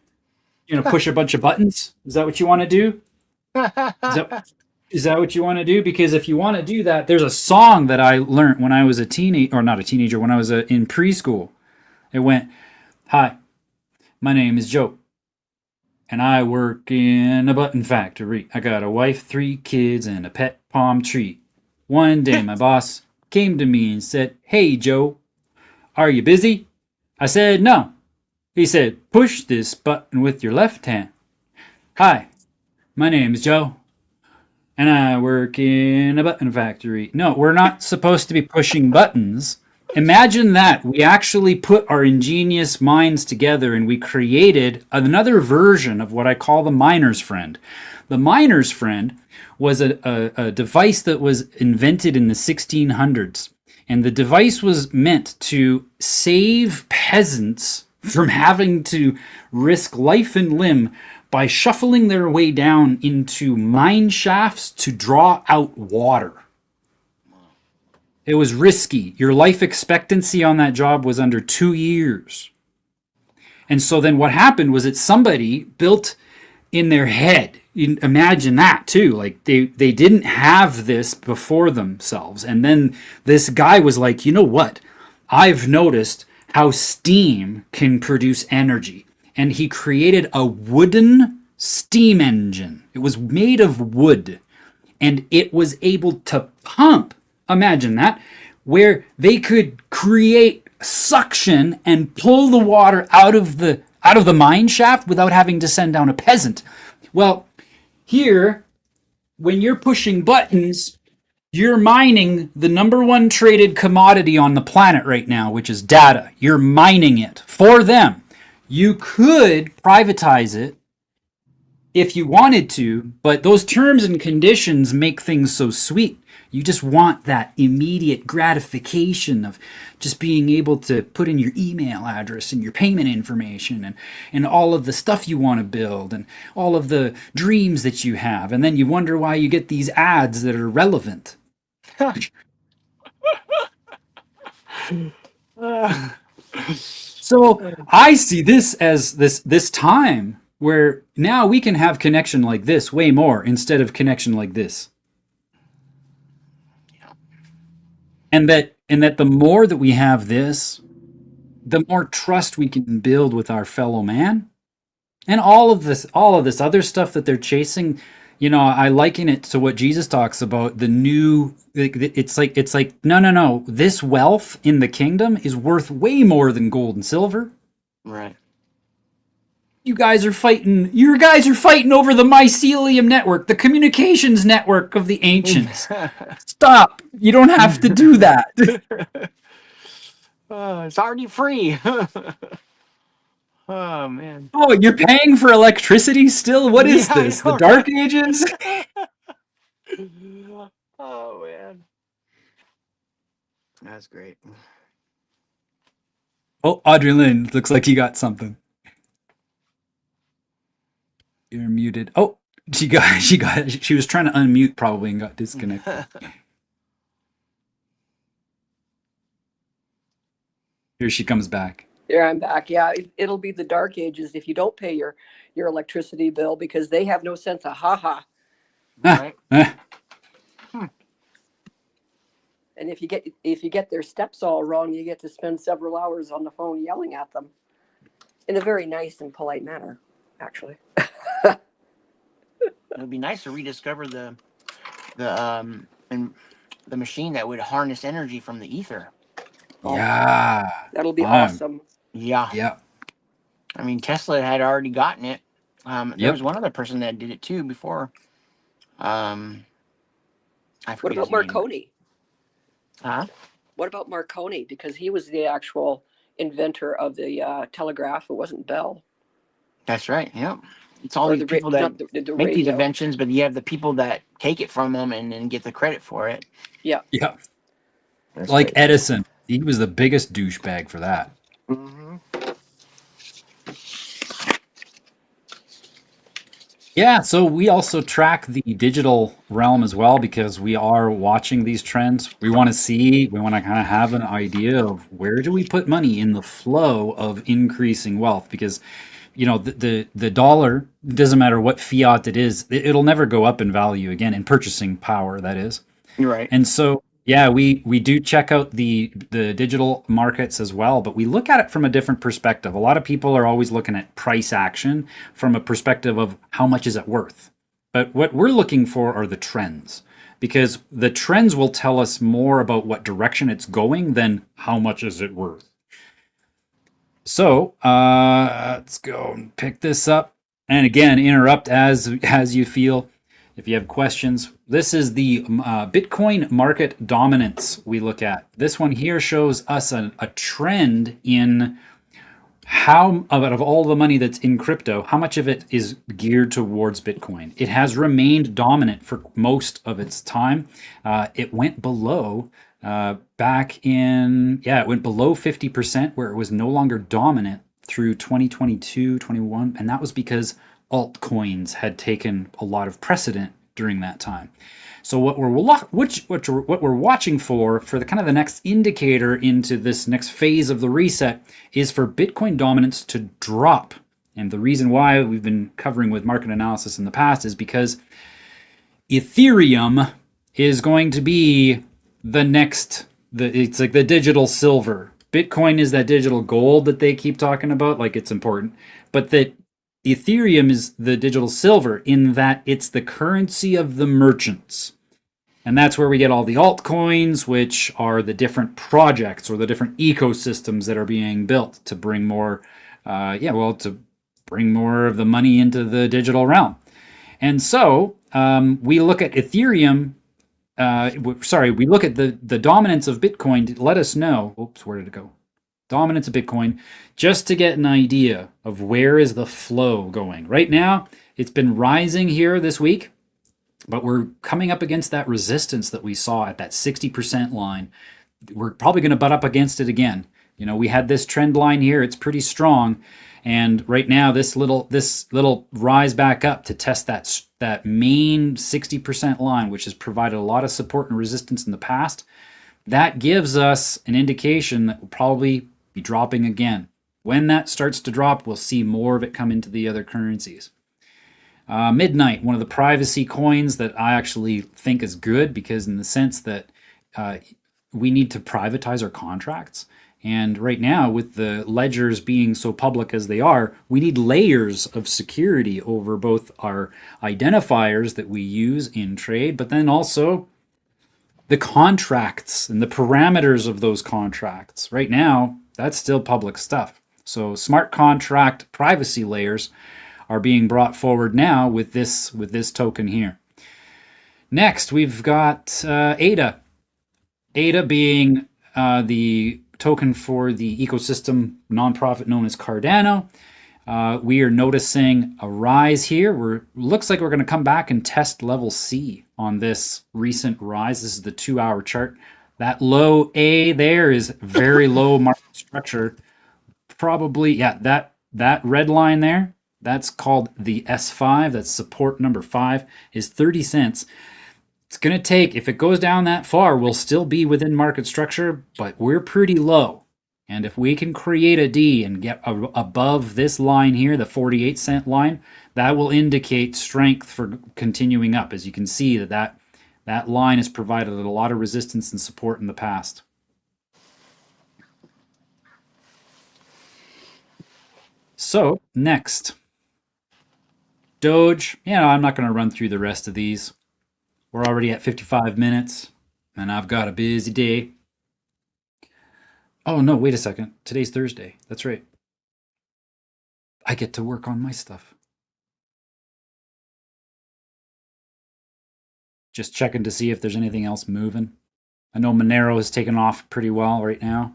You know, push a bunch of buttons? Is that what you want to do? Is that what you want to do? Because if you want to do that, there's a song that I learned when I was a teenager, or not a teenager, when I was in preschool. It went, "Hi, my name is Joe, and I work in a button factory. I got a wife, 3 kids, and a pet palm tree. One day my boss came to me and said, 'Hey, Joe, are you busy?' I said, 'No.' He said, 'Push this button with your left hand.' Hi, my name is Joe, and I work in a button factory." No, we're not supposed to be pushing buttons. Imagine that. We actually put our ingenious minds together and we created another version of what I call the miner's friend. The miner's friend was a device that was invented in the 1600s. And the device was meant to save peasants from having to risk life and limb by shuffling their way down into mine shafts to draw out water. It was risky. Your life expectancy on that job was under 2 years. And so then what happened was that somebody built in their head, imagine that too, like they didn't have this before themselves. And then this guy was like, you know what? I've noticed how steam can produce energy. And he created a wooden steam engine. It was made of wood. And it was able to pump, imagine that, where they could create suction and pull the water out of the mine shaft without having to send down a peasant. Well, here, when you're pushing buttons, you're mining the number 1 traded commodity on the planet right now, which is data. You're mining it for them. You could privatize it if you wanted to, but those terms and conditions make things so sweet. You just want that immediate gratification of just being able to put in your email address and your payment information and all of the stuff you want to build and all of the dreams that you have. And then you wonder why you get these ads that are relevant. So I see this as this time where now we can have connection like this way more instead of connection like this. And that the more that we have this, the more trust we can build with our fellow man. And all of this other stuff that they're chasing, you know, I liken it to what Jesus talks about, the new, it's like no, this wealth in the kingdom is worth way more than gold and silver. Right. You guys are fighting. You guys are fighting over the mycelium network, the communications network of the ancients. Stop! You don't have to do that. It's already free. Oh man. Oh, you're paying for electricity still? What is Yeah, I this? The know, Dark right? Ages? Oh man. That's great. Oh, Audrey Lynn, looks like you got something. You're muted. Oh, she was trying to unmute probably and got disconnected. Here she comes back. There, I'm back. Yeah, it'll be the dark ages if you don't pay your electricity bill because they have no sense of haha. Right. And if you get their steps all wrong, you get to spend several hours on the phone yelling at them in a very nice and polite manner, actually. It would be nice to rediscover and the machine that would harness energy from the ether. Yeah. That'll be awesome. Yeah. Yeah. I mean, Tesla had already gotten it. There Yep. was one other person that did it too before. I What forget about his name. Marconi? Huh? What about Marconi? Because he was the actual inventor of the telegraph. It wasn't Bell. That's right. Yep. It's all Or these the people that not the make these radio. inventions, but you have the people that take it from them and then get the credit for it. Yeah. Yeah. That's Like right. Edison. He was the biggest douchebag for that. Mm-hmm. Yeah, so we also track the digital realm as well because we are watching these trends. We want to kind of have an idea of where do we put money in the flow of increasing wealth because the dollar, doesn't matter what fiat it is, it'll never go up in value again, in purchasing power, that is. You're right. And so, yeah, we do check out the digital markets as well, but we look at it from a different perspective. A lot of people are always looking at price action from a perspective of how much is it worth. But what we're looking for are the trends, because the trends will tell us more about what direction it's going than how much is it worth. So let's go and pick this up. And again, interrupt as you feel. If you have questions, this is the Bitcoin market dominance we look at. This one here shows us a trend in how, out of all the money that's in crypto, how much of it is geared towards Bitcoin. It has remained dominant for most of its time. It went below it went below 50% where it was no longer dominant through 2022, 21, and that was because altcoins had taken a lot of precedent during that time. So what we're watching for the kind of the next indicator into this next phase of the reset is for Bitcoin dominance to drop. And the reason why we've been covering with market analysis in the past is because Ethereum is going to be it's like the digital silver. Bitcoin is that digital gold that they keep talking about, like it's important. But that Ethereum is the digital silver in that it's the currency of the merchants. And that's where we get all the altcoins, which are the different projects or the different ecosystems that are being built to bring more, to bring more of the money into the digital realm. And so we look at Ethereum. We look at the dominance of Bitcoin to let us know. Oops, where did it go? Dominance of Bitcoin, just to get an idea of where is the flow going. Right now, it's been rising here this week, but we're coming up against that resistance that we saw at that 60% line. We're probably going to butt up against it again. We had this trend line here. It's pretty strong. And right now, this little rise back up to test that main 60% line, which has provided a lot of support and resistance in the past, that gives us an indication that will probably be dropping again. When that starts to drop, we'll see more of it come into the other currencies. Midnight, one of the privacy coins that I actually think is good because in the sense that we need to privatize our contracts. And right now, with the ledgers being so public as they are, we need layers of security over both our identifiers that we use in trade, but then also the contracts and the parameters of those contracts. Right now, that's still public stuff. So smart contract privacy layers are being brought forward now with this token here. Next, we've got ADA. ADA being the token for the ecosystem nonprofit known as Cardano. We are noticing a rise here. Looks like we're going to come back and test level C on this recent rise. This is the 2-hour chart. That low A there is very low market structure. Probably, yeah, that red line there, that's called the S5. That's support number 5, is 30 cents. It's going to take, if it goes down that far, we'll still be within market structure, but we're pretty low. And if we can create a D and get above this line here, the 48-cent line, that will indicate strength for continuing up. As you can see, that line has provided a lot of resistance and support in the past. So, next. Doge. I'm not going to run through the rest of these. We're already at 55 minutes, and I've got a busy day. Oh, no, wait a second. Today's Thursday. That's right. I get to work on my stuff. Just checking to see if there's anything else moving. I know Monero has taken off pretty well right now.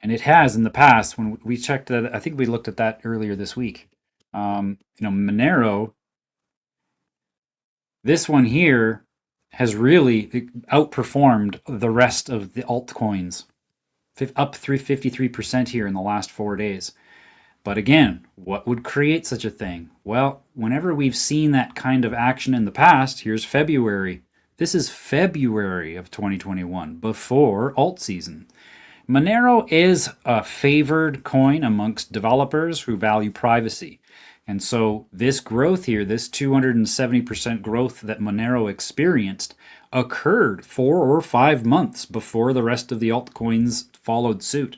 And it has in the past when we checked that. I think we looked at that earlier this week. Monero, this one here has really outperformed the rest of the altcoins, up 53% here in the last 4 days. But again, what would create such a thing? Well, whenever we've seen that kind of action in the past, here's February. This is February of 2021, before alt season. Monero is a favored coin amongst developers who value privacy. And so this growth here, this 270% growth that Monero experienced, occurred 4 or 5 months before the rest of the altcoins followed suit.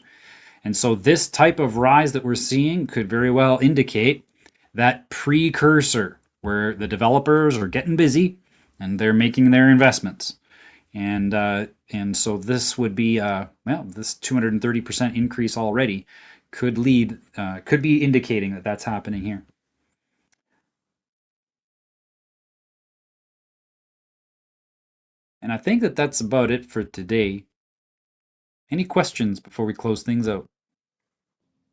And so this type of rise that we're seeing could very well indicate that precursor where the developers are getting busy and they're making their investments. And so this would be, this 230% increase already could be indicating that that's happening here. And I think that that's about it for today. Any questions before we close things out?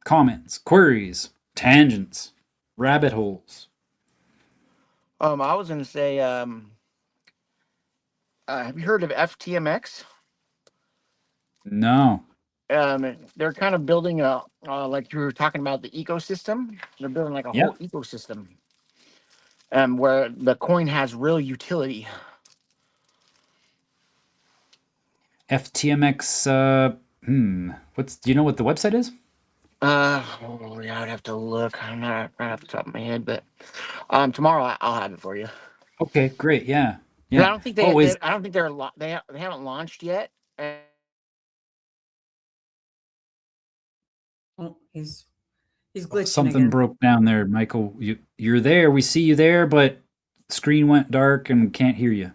Comments, queries, tangents, rabbit holes? I was going to say, have you heard of FTMX? No. They're kind of building like you were talking about the ecosystem. They're building like a whole ecosystem, where the coin has real utility. FTMX. Do you know what the website is? Yeah, I'd have to look. I'm not right off the top of my head, but tomorrow I'll have it for you. Okay, great. Yeah. I don't think I don't think they haven't launched yet. Oh, he's glitching Something again. broke down there, Michael. You're there. We see you there, but screen went dark and can't hear you.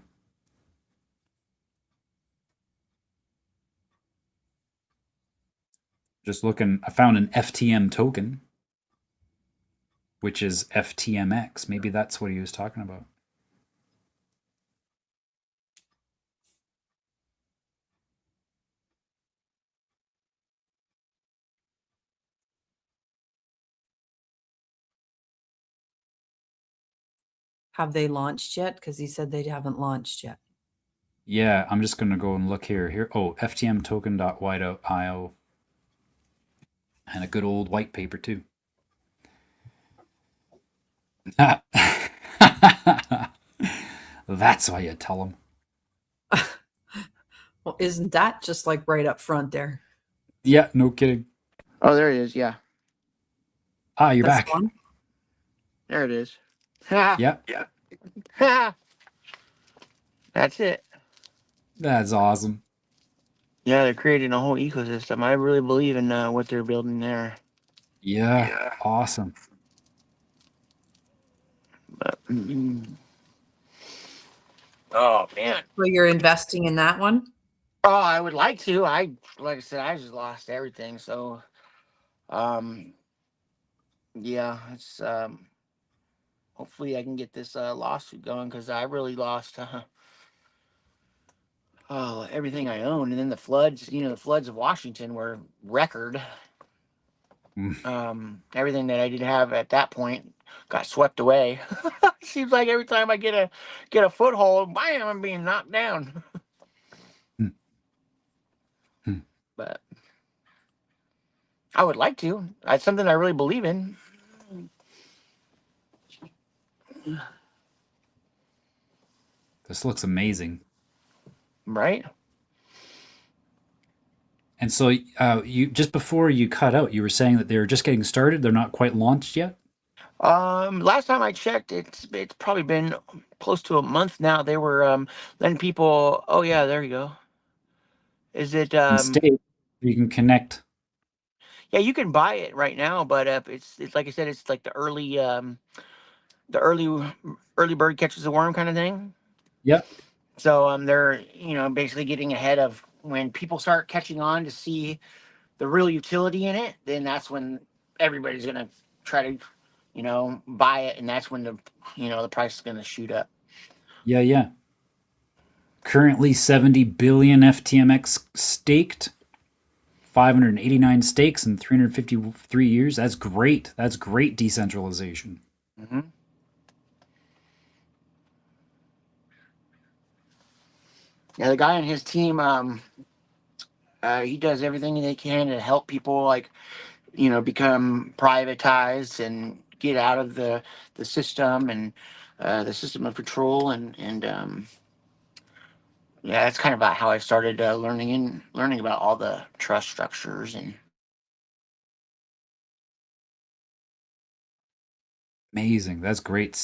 Just looking, I found an FTM token, which is FTMX. Maybe that's what he was talking about. Have they launched yet? Because he said they haven't launched yet. Yeah, I'm just going to go and look here. Oh, ftmtoken.io. And a good old white paper, too. That's why you tell them. Well, isn't that just like right up front there? Yeah, no kidding. Oh, there it is. Yeah. You're That's back. fun. There it is. Yeah. That's it. That's awesome. Yeah, they're creating a whole ecosystem. I really believe in what they're building there. Yeah. Awesome. But, oh man. So you're investing in that one? Oh, I would like to. Like I said, I just lost everything. So, um, yeah, it's hopefully I can get this lawsuit going because I really lost everything I owned, and then the floods. The floods of Washington were record. Mm. Everything that I did have at that point got swept away. Seems like every time I get a foothold, bam, I'm being knocked down. Hmm. Hmm. But I would like to. That's something I really believe in. This looks amazing. Right? And so, you just before you cut out, you were saying that they're just getting started. They're not quite launched yet. Last time I checked, it's probably been close to a month now. They were letting people. Oh yeah, there you go. Is it And state you can connect. Yeah, you can buy it right now, but it's like I said, it's like the early bird catches the worm kind of thing. Yep. So they're basically getting ahead of when people start catching on to see the real utility in it. Then that's when everybody's gonna try to buy it, and that's when the price is gonna shoot up. Yeah. Yeah. Currently 70 billion FTMX staked. 589 stakes in 353 years. That's great. That's great decentralization. Hmm. Yeah, the guy on his team, he does everything they can to help people like become privatized and get out of the system and the system of control and yeah, that's kind of about how I started learning about all the trust structures and Amazing. That's great.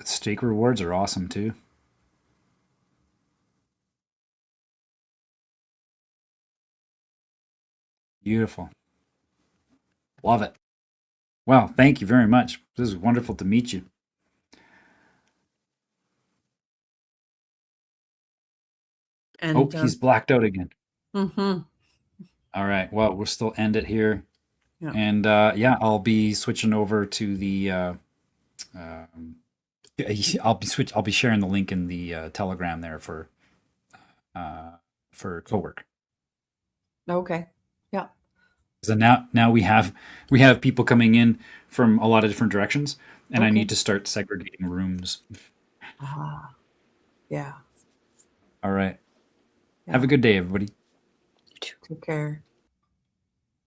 Stake rewards are awesome too. Beautiful. Love it. Well, thank you very much. This is wonderful to meet you. And Oh, he's blacked out again. mhm, All right. Well, we'll still end it here. yeah. And yeah, I'll be switching over to the um, I'll be sharing the link in the Telegram there for co-work. Okay. Yeah. So now we have people coming in from a lot of different directions, and I Okay. need to start segregating rooms. Ah, yeah. All right. Yeah. Have a good day, everybody. Take care.